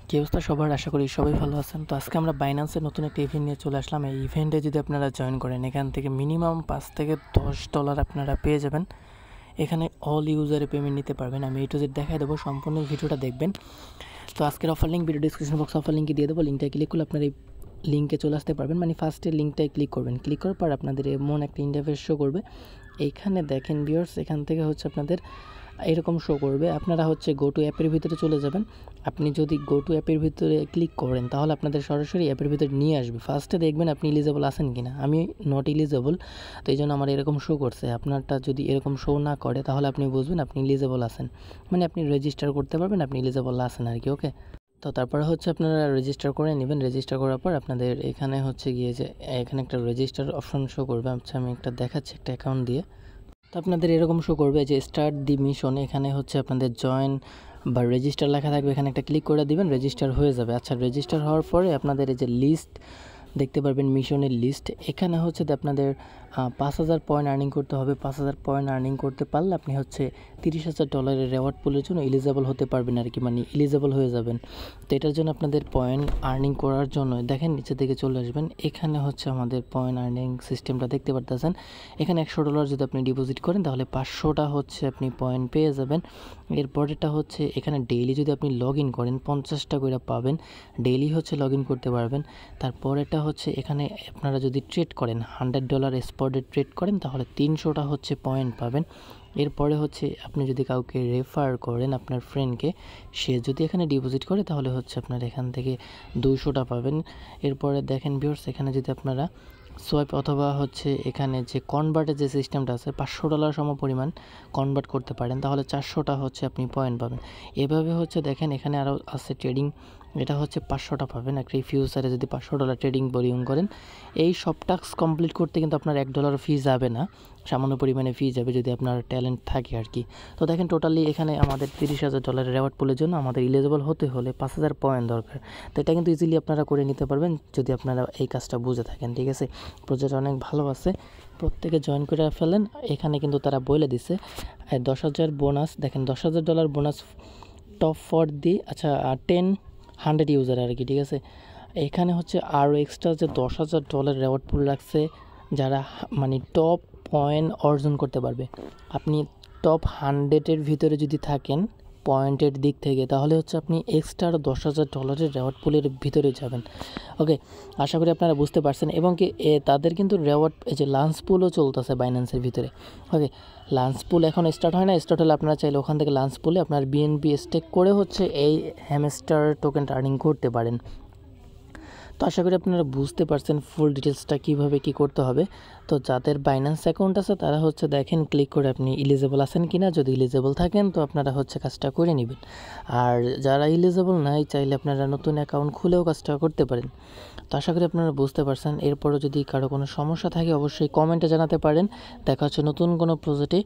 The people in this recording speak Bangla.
কি অবস্থা সবার? আশা করি সবাই ভালো আছেন। তো আজকে আমরা বাইন্যান্সের নতুন একটা ইভেন্ট নিয়ে চলে আসলাম। এই ইভেন্টে যদি আপনারা জয়েন করেন, এখান থেকে মিনিমাম $5 থেকে $10 আপনারা পেয়ে যাবেন। এখানে অল ইউজারে পেমেন্ট নিতে পারবেন। আমি A to Z দেখাই দেবো, সম্পূর্ণ ভিডিওটা দেখবেন। তো আজকের অফার লিঙ্ক ভিডিও ডিসক্রিপশন বক্সে অফার লিঙ্কে দিয়ে দেবো। লিঙ্কটায় ক্লিক করলে আপনারা এই লিঙ্কে চলে আসতে পারবেন। মানে ফার্স্টে লিঙ্কটায় ক্লিক করবেন। ক্লিক করার পর আপনাদের এমন একটা ইন্টারফেস শো করবে। এইখানে দেখেন ভিউয়ার্স, এখান থেকে হচ্ছে আপনাদের এরকম শো করবে। আপনারা হচ্ছে গো টু অ্যাপের ভিতরে চলে যাবেন। আপনি যদি গো টু অ্যাপের ভিতরে ক্লিক করেন তাহলে আপনাদের সরাসরি অ্যাপের ভিতরে নিয়ে আসবে। ফার্স্টে দেখবেন আপনি এলিজেবল আছেন কি না। আমি নট এলিজেবল, তো এই জন্য আমার এরকম শো করছে। আপনারটা যদি এরকম শো না করে তাহলে আপনি বুঝবেন আপনি এলিজেবল আছেন, মানে আপনি রেজিস্টার করতে পারবেন, আপনি এলিজেবল আছেন আর কি। ওকে, তো তারপরে হচ্ছে আপনারা রেজিস্টার করে নেবেন। রেজিস্টার করার পর আপনাদের এখানে হচ্ছে গিয়ে যে এখানে একটা রেজিস্টার অপশন শো করবে। আচ্ছা, আমি একটা দেখাচ্ছি একটা অ্যাকাউন্ট দিয়ে। তো আপনাদের এরকম শো করবে যে স্টার্ট দি মিশন। এখানে হচ্ছে আপনাদের জয়েন বা রেজিস্টার লেখা থাকবে, এখানে একটা ক্লিক করে দিবেন, রেজিস্টার হয়ে যাবে। আচ্ছা, রেজিস্টার হওয়ার পরে আপনাদের এই যে লিস্ট দেখতে পারবেন, মিশনের লিস্ট। এখানে হচ্ছে আপনাদের 5,000 পয়েন্ট আর্নিং করতে হবে। 5,000 পয়েন্ট আর্নিং করতে পারলে আপনি হচ্ছে $30,000 রেওয়ার্ড পুলের জন্য এলিজেবল হতে পারবেন আর কি, মানে এলিজেবল হয়ে যাবেন। তো এটার জন্য আপনাদের পয়েন্ট আর্নিং করার জন্য দেখেন নিচে দিকে চলে আসবেন। এখানে হচ্ছে আমাদের পয়েন্ট আর্নিং সিস্টেমটা দেখতে পারতেছেন। এখানে $100 যদি আপনি ডিপোজিট করেন তাহলে 500টা হচ্ছে আপনি পয়েন্ট পেয়ে যাবেন। এরপরেটা হচ্ছে এখানে ডেইলি যদি আপনি লগ ইন করেন 50টা করে পাবেন। ডেইলি হচ্ছে লগ ইন করতে পারবেন। তারপরেটা হচ্ছে এখানে আপনারা যদি ট্রেড করেন $100 স্পটে ট্রেড করেন তাহলে 300টা হচ্ছে পয়েন্ট পাবেন। এরপরে হচ্ছে আপনি যদি কাউকে রেফার করেন আপনার ফ্রেন্ডকে, সে যদি এখানে ডিপোজিট করে তাহলে হচ্ছে আপনার এখান থেকে 200টা পাবেন। এরপরে দেখেন ভিউয়ার্স, এখানে যদি আপনারা সোয়াইপ অথবা হচ্ছে এখানে যে কনভার্টের যে সিস্টেমটা আছে $500 সমপরিমাণ কনভার্ট করতে পারেন তাহলে 400টা হচ্ছে আপনি পয়েন্ট পাবেন। এভাবে হচ্ছে দেখেন এখানে আরও আছে ট্রেডিং, এটা হচ্ছে 500টা পাবেন। একটা ফিউচারে যদি $500 ট্রেডিং ভলিউম করেন, এই সব টাস্ক কমপ্লিট করতে কিন্তু আপনার $1 ফি যাবে না, সামান্য পরিমাণে ফি যাবে যদি আপনার ট্যালেন্ট থাকে আর কি। তো দেখেন টোটালি এখানে আমাদের $30,000 রেওয়ার্ড পুলের জন্য আমাদের এলিজিবল হতে হলে 5,000 পয়েন্ট দরকার। তো এটা কিন্তু ইজিলি আপনারা করে নিতে পারবেন যদি আপনারা এই কাজটা বুঝে থাকেন। ঠিক আছে, প্রজেক্ট অনেক ভালো আছে, প্রত্যেকে জয়েন করে ফেলেন। এখানে কিন্তু তারা বলে দিছে 10,000 বোনাস। দেখেন $10,000 bonus top for the 100 user আর কি। ঠিক আছে, এখানে হচ্ছে আরও এক্সট্রা যে $10,000 রেওয়ার্ড পুল রাখছে যারা মানে টপ পয়েন্ট অর্জন করতে পারবে। আপনি টপ 100-এর ভিতরে যদি থাকেন পয়েন্টের দিক থেকে তাহলে হচ্ছে আপনি এক্সট্রা আরও $10,000 রেওয়ার্ড পুলের ভিতরে যাবেন। ওকে, আশা করি আপনারা বুঝতে পারছেন। এবং কি তাদের কিন্তু রেওয়ার্ড এই যে লাঞ্চ পুলও চলতেছে বাইন্যান্সের ভিতরে। ওকে, লাঞ্চ পুল এখন স্টার্ট হয় না, স্টার্ট হলে আপনারা চাইলে ওখান থেকে লাঞ্চ পুলে আপনার বিএনপি স্টেক করে হচ্ছে এই হ্যামস্টার টোকেনটা আর্নিং করতে পারেন। তো আশা করি আপনারা বুঝতে পারছেন ফুল ডিটেলসটা কীভাবে কী করতে হবে। তো যাদের বাইন্যান্স অ্যাকাউন্ট আছে তারা হচ্ছে দেখেন ক্লিক করে আপনি এলিজেবল আছেন কি না। যদি এলিজেবল থাকেন তো আপনারা হচ্ছে কাজটা করে নেবেন। আর যারা এলিজেবল নাই চাইলে আপনারা নতুন অ্যাকাউন্ট খুলেও কাজটা করতে পারেন। তো আশা করি আপনারা বুঝতে পারছেন। এরপরও যদি কারো কোনো সমস্যা থাকে অবশ্যই কমেন্টে জানাতে পারেন। দেখা হচ্ছে নতুন কোনো প্রজেক্টে।